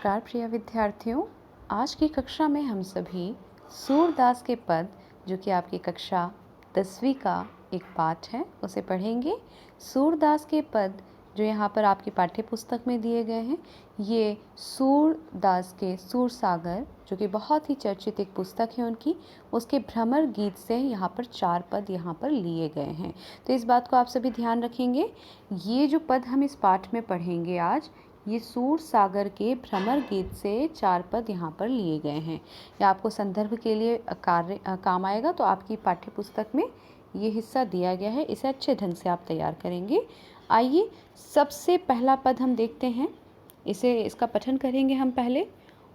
नमस्कार प्रिय विद्यार्थियों। आज की कक्षा में हम सभी सूरदास के पद, जो कि आपकी कक्षा 10वीं का एक पाठ है, उसे पढ़ेंगे। सूरदास के पद जो यहाँ पर आपकी पाठ्य पुस्तक में दिए गए हैं, ये सूरदास के सूरसागर, जो कि बहुत ही चर्चित एक पुस्तक है उनकी, उसके भ्रमर गीत से यहाँ पर 4 पद यहाँ पर लिए गए हैं। तो इस बात को आप सभी ध्यान रखेंगे। ये जो पद हम इस पाठ में पढ़ेंगे आज, ये सूरसागर के भ्रमर गीत से 4 पद यहाँ पर लिए गए हैं। यह आपको संदर्भ के लिए काम आएगा, तो आपकी पाठ्य पुस्तक में ये हिस्सा दिया गया है, इसे अच्छे ढंग से आप तैयार करेंगे। आइए सबसे पहला पद हम देखते हैं, इसका पठन करेंगे हम पहले।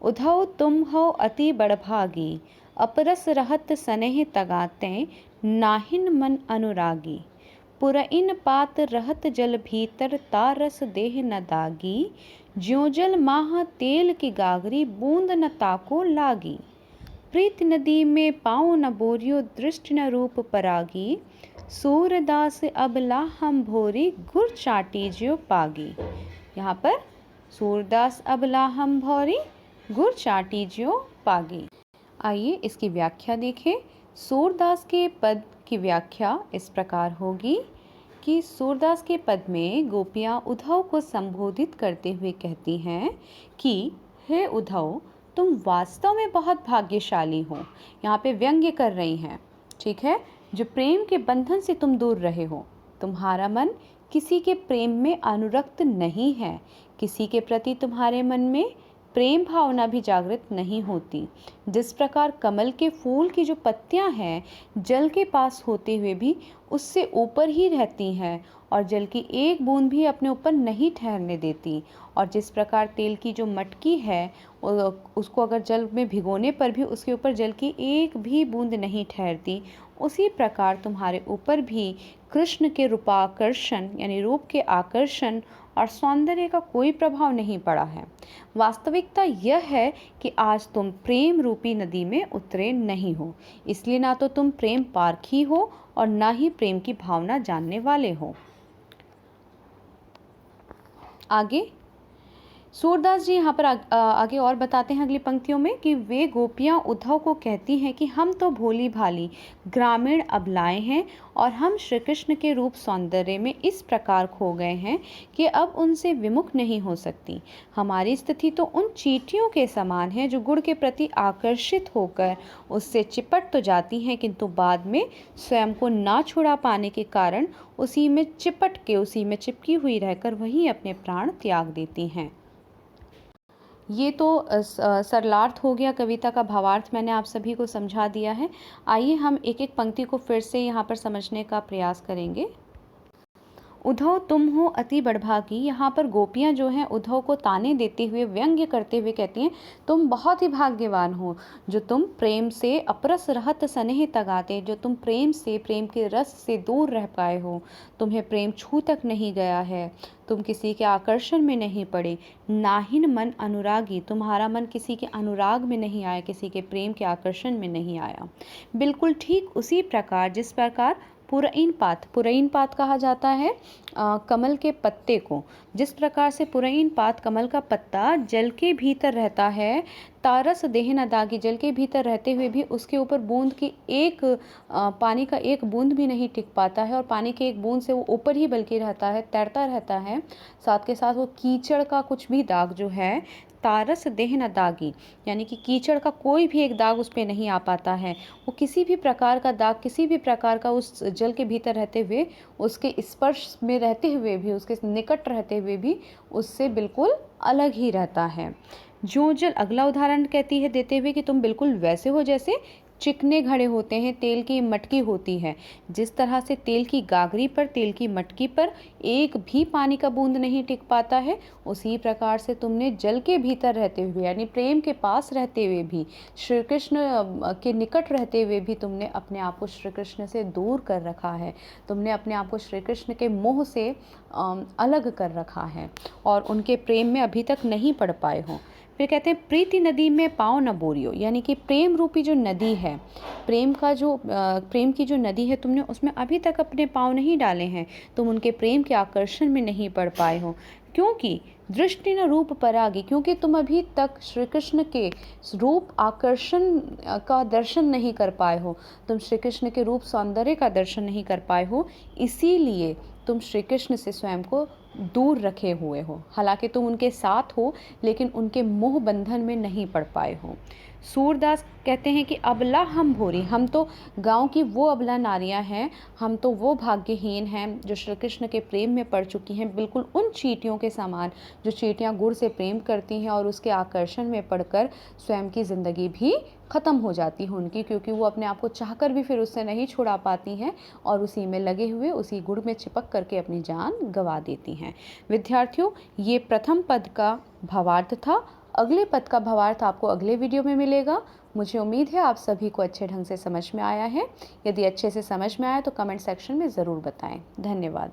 उधौ तुम हो अति बड़भागी, अपरस रहत सनेह तगाते, नाहिन मन अनुरागी। पुरइन पात रहत जल भीतर, तारस देह न दागी। ज्यों जल माह तेल की गागरी, बूंद न ताको लागी। प्रीत नदी में पाँव न बोरियो, दृष्टि न रूप परागी। सूरदास अबला हम भोरी, गुर चाटी ज्यो पागी। यहाँ पर सूरदास अबला हम भोरी, गुर चाटी ज्यो पागी। आइए इसकी व्याख्या देखें। सूरदास के पद की व्याख्या इस प्रकार होगी कि सूरदास के पद में गोपियाँ उद्धव को संबोधित करते हुए कहती हैं कि हे उद्धव, तुम वास्तव में बहुत भाग्यशाली हो। यहाँ पे व्यंग्य कर रही हैं, ठीक है, जो प्रेम के बंधन से तुम दूर रहे हो। तुम्हारा मन किसी के प्रेम में अनुरक्त नहीं है, किसी के प्रति तुम्हारे मन में प्रेम भावना भी जागृत नहीं होती। जिस प्रकार कमल के फूल की जो पत्तियां हैं, जल के पास होते हुए भी उससे ऊपर ही रहती हैं और जल की एक बूंद भी अपने ऊपर नहीं ठहरने देती, और जिस प्रकार तेल की जो मटकी है, उसको अगर जल में भिगोने पर भी उसके ऊपर जल की एक भी बूंद नहीं ठहरती, उसी प्रकार तुम्हारे ऊपर भी कृष्ण के रूपाकर्षण यानी रूप के आकर्षण और सौंदर्य का कोई प्रभाव नहीं पड़ा है। वास्तविकता यह है कि आज तुम प्रेम रूपी नदी में उतरे नहीं हो, इसलिए ना तो तुम प्रेम पारखी हो और ना ही प्रेम की भावना जानने वाले हो। आगे सूरदास जी यहाँ पर आगे और बताते हैं अगली पंक्तियों में कि वे गोपियाँ उद्धव को कहती हैं कि हम तो भोली भाली ग्रामीण अबलाएं हैं और हम श्री कृष्ण के रूप सौंदर्य में इस प्रकार खो गए हैं कि अब उनसे विमुख नहीं हो सकती। हमारी स्थिति तो उन चींटियों के समान है जो गुड़ के प्रति आकर्षित होकर उससे चिपट तो जाती हैं, किंतु बाद में स्वयं को ना छुड़ा पाने के कारण उसी में चिपट के, उसी में चिपकी हुई रहकर वहीं अपने प्राण त्याग देती हैं। ये तो सरलार्थ हो गया, कविता का भावार्थ मैंने आप सभी को समझा दिया है। आइए हम एक एक पंक्ति को फिर से यहाँ पर समझने का प्रयास करेंगे। उद्धव तुम हो अति बड़भागी, यहाँ पर गोपियाँ जो हैं उद्धव को ताने देते हुए, व्यंग्य करते हुए कहती हैं तुम बहुत ही भाग्यवान हो, जो तुम प्रेम से अपरस रहत सनेह तगाते, जो तुम प्रेम से, प्रेम के रस से दूर रह पाए हो, तुम्हें प्रेम छू तक नहीं गया है, तुम किसी के आकर्षण में नहीं पड़े। नाहिन मन अनुरागी, तुम्हारा मन किसी के अनुराग में नहीं आया, किसी के प्रेम के आकर्षण में नहीं आया। बिल्कुल ठीक उसी प्रकार जिस प्रकार पुरइन पात कहा जाता है कमल के पत्ते को, जिस प्रकार से पुरइन पात कमल का पत्ता जल के भीतर रहता है, तारस देह न दागी, जल के भीतर रहते हुए भी उसके ऊपर बूंद की पानी का एक बूंद भी नहीं टिक पाता है, और पानी के एक बूंद से वो ऊपर ही बल्कि रहता है, तैरता रहता है। साथ के साथ वो कीचड़ का कुछ भी दाग जो है, तारस देह न दागी, यानी कि कीचड़ का कोई भी एक दाग उस पर नहीं आ पाता है। वो किसी भी प्रकार का दाग, किसी भी प्रकार का उस जल के भीतर रहते हुए, उसके स्पर्श में रहते हुए भी, उसके निकट रहते हुए भी उससे बिल्कुल अलग ही रहता है। जो जल, अगला उदाहरण कहती है देते हुए कि तुम बिल्कुल वैसे हो जैसे चिकने घड़े होते हैं, तेल की मटकी होती है। जिस तरह से तेल की गागरी पर, तेल की मटकी पर एक भी पानी का बूंद नहीं टिक पाता है, उसी प्रकार से तुमने जल के भीतर रहते हुए यानी प्रेम के पास रहते हुए भी, श्री कृष्ण के निकट रहते हुए भी तुमने अपने आप को श्री कृष्ण से दूर कर रखा है। तुमने अपने आप को श्री कृष्ण के मोह से अलग कर रखा है और उनके प्रेम में अभी तक नहीं पड़ पाए हो। फिर कहते हैं प्रीति नदी में पाँव न बोरियो, यानी कि प्रेम रूपी जो नदी है, प्रेम की जो नदी है, तुमने उसमें अभी तक अपने पाँव नहीं डाले हैं, तुम उनके प्रेम के आकर्षण में नहीं पड़ पाए हो। क्योंकि दृष्टि न रूप परागी, क्योंकि तुम अभी तक श्री कृष्ण के रूप आकर्षण का दर्शन नहीं कर पाए हो, तुम श्री कृष्ण के रूप सौंदर्य का दर्शन नहीं कर पाए हो, इसीलिए तुम श्री कृष्ण से स्वयं को दूर रखे हुए हो। हालांकि तुम उनके साथ हो, लेकिन उनके मोह बंधन में नहीं पड़ पाए हो। सूरदास कहते हैं कि अबला हम भोरी, हम तो गांव की वो अबला नारियां हैं, हम तो वो भाग्यहीन हैं जो श्री कृष्ण के प्रेम में पड़ चुकी हैं, बिल्कुल उन चींटियों के समान जो चींटियां गुड़ से प्रेम करती हैं और उसके आकर्षण में पड़कर स्वयं की ज़िंदगी भी ख़त्म हो जाती है उनकी, क्योंकि वो अपने आप को चाहकर भी फिर उससे नहीं छुड़ा पाती हैं और उसी में लगे हुए उसी गुड़ में चिपक करके अपनी जान गंवा देती हैं। विद्यार्थियों, ये प्रथम पद का भावार्थ था। अगले पद का भावार्थ आपको अगले वीडियो में मिलेगा। मुझे उम्मीद है आप सभी को अच्छे ढंग से समझ में आया है। यदि अच्छे से समझ में आया तो कमेंट सेक्शन में ज़रूर बताएं। धन्यवाद।